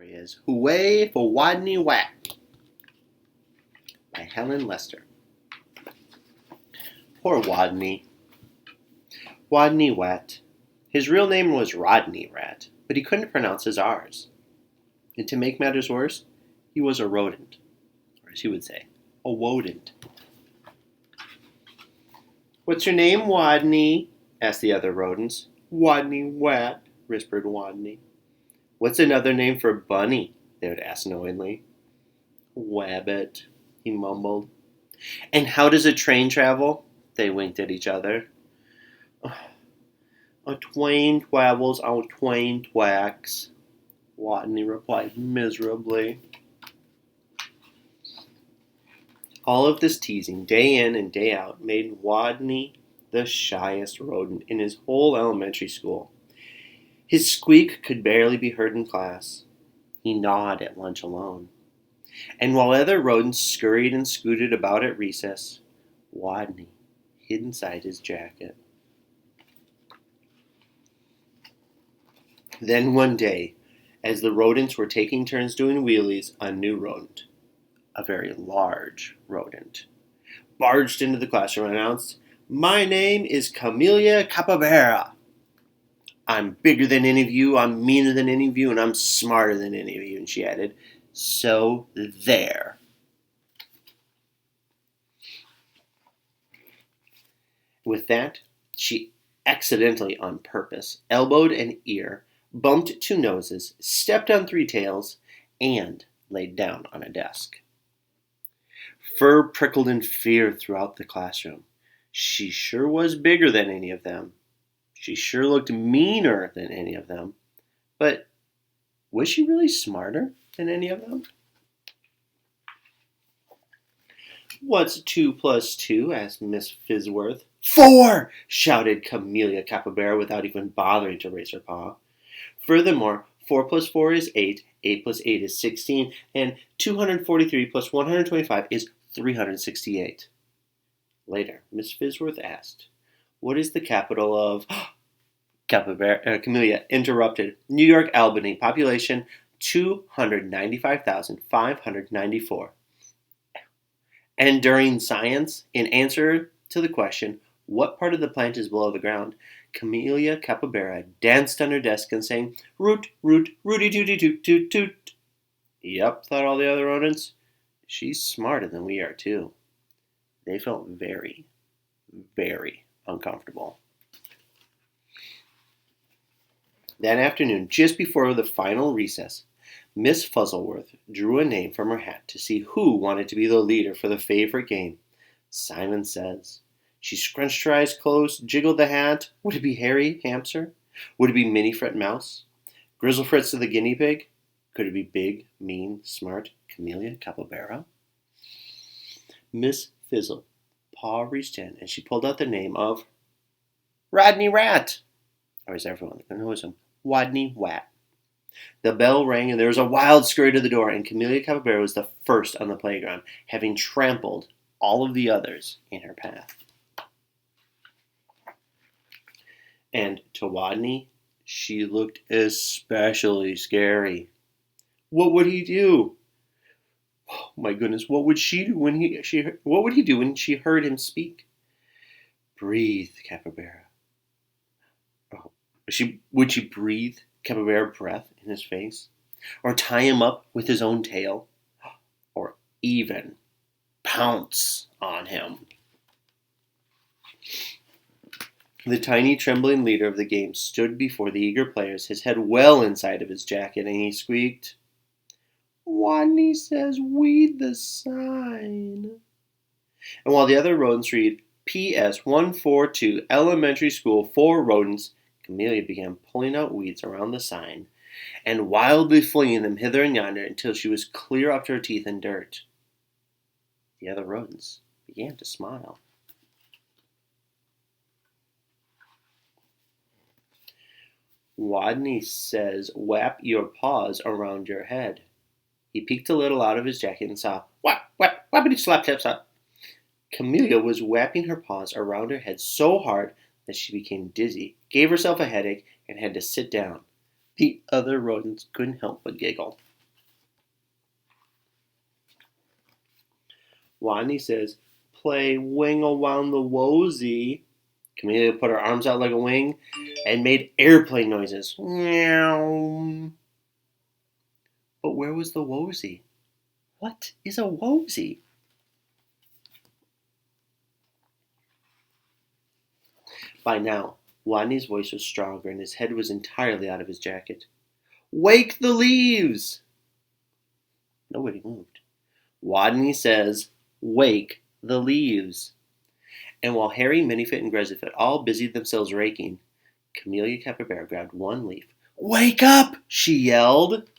Is Hooway for Wodney Wat by Helen Lester. Poor Wodney. Wodney Wat. His real name was Rodney Rat, but he couldn't pronounce his R's. And to make matters worse, he was a rodent, or as he would say, a wodent. "What's your name, Wodney?" asked the other rodents. "Wodney Wat," whispered Wodney. "What's another name for bunny?" they would ask knowingly. "Wabbit," he mumbled. "And how does a train travel?" They winked at each other. "A twain travels on twain tracks," Wodney replied miserably. All of this teasing, day in and day out, made Wodney the shyest rodent in his whole elementary school. His squeak could barely be heard in class. He gnawed at lunch alone. And while other rodents scurried and scooted about at recess, Wodney hid inside his jacket. Then one day, as the rodents were taking turns doing wheelies, a new rodent, a very large rodent, barged into the classroom and announced, "My name is Camellia Capybara. I'm bigger than any of you, I'm meaner than any of you, and I'm smarter than any of you," and she added, "So there." With that, she accidentally, on purpose, elbowed an ear, bumped two noses, stepped on three tails, and laid down on a desk. Fur prickled in fear throughout the classroom. She sure was bigger than any of them. She sure looked meaner than any of them. But was she really smarter than any of them? "What's 2 plus 2?" asked Miss Fizzworth. "4!" shouted Camellia Capybara without even bothering to raise her paw. Furthermore, 4 plus 4 is 8, 8 plus 8 is 16, and 243 plus 125 is 368. Later, Miss Fizzworth asked, "What is the capital of—" Camellia interrupted. "New York, Albany. Population 295,594. And during science, in answer to the question, "What part of the plant is below the ground?" Camellia Capybara danced on her desk and sang, "Root, root, rooty tooty toot toot toot." Yep, thought all the other rodents. She's smarter than we are, too. They felt very, very uncomfortable. That afternoon, just before the final recess, Miss Fuzzleworth drew a name from her hat to see who wanted to be the leader for the favorite game. Simon Says. She scrunched her eyes close, jiggled the hat. Would it be Harry Hamster? Would it be Minnie Fret Mouse? Grizzle Fritz the guinea pig? Could it be big, mean, smart Camellia Capybara? Miss Fizzle paw reached in and she pulled out the name of Rodney Rat. Or as everyone knows him, Wodney Wat. The bell rang and there was a wild scurry to the door, and Camellia Capybara was the first on the playground, having trampled all of the others in her path. And to Wodney, she looked especially scary. What would he do? Oh my goodness, what would she do what would he do when she heard him speak? "Breathe, Capybara." Oh, would she breathe Capybara breath in his face? Or tie him up with his own tail? Or even pounce on him? The tiny, trembling leader of the game stood before the eager players, his head well inside of his jacket, and he squeaked, "Wodney says read the sign." And while the other rodents read, "PS 142, Elementary School, 4 rodents," Camellia began pulling out weeds around the sign and wildly flinging them hither and yonder until she was clear up to her teeth in dirt. The other rodents began to smile. "Wodney says wrap your paws around your head." He peeked a little out of his jacket and saw, "Whap, whap, whappity slap tap slap." Camellia was wrapping her paws around her head so hard that she became dizzy, gave herself a headache, and had to sit down. The other rodents couldn't help but giggle. Wodney says, play wing around the wosy. Camellia put her arms out like a wing and made airplane noises. Meow. But where was the wosy? What is a wosy? By now, Wodney's voice was stronger and his head was entirely out of his jacket. Wake the leaves! Nobody moved. Wodney says, wake the leaves. And while Harry, Minifit, and Grezzyfit all busied themselves raking, Camellia Capybara grabbed one leaf. Wake up! She yelled.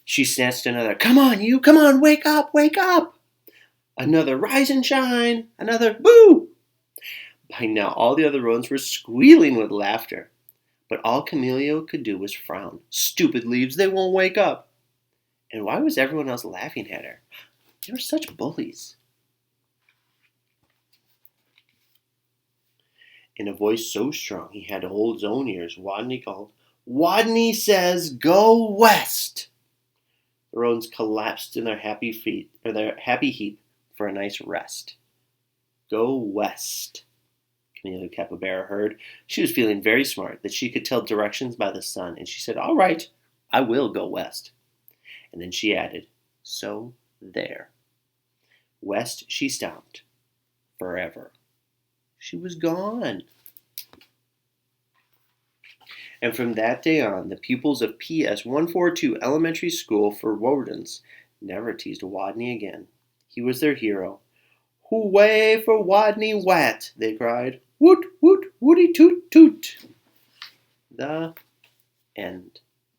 She snatched another. Come on, you! Come on! Wake up! Wake up! Another rise and shine! Another boo! By now, all the other rodents were squealing with laughter. But all Camellia could do was frown. Stupid leaves, they won't wake up. And why was everyone else laughing at her? They were such bullies. In a voice so strong he had to hold his own ears, Wodney called, Wodney says, go west! The rodents collapsed in their happy heap for a nice rest. Go west, Camellia Capybara heard. She was feeling very smart, that she could tell directions by the sun, and she said, all right, I will go west. And then she added, so there. West she stomped. Forever. She was gone. And from that day on, the pupils of PS 142 Elementary School for Rodents never teased Wodney again. He was their hero. Hooway for Wodney Wat, they cried. Woot, woot, wooty toot toot. The end.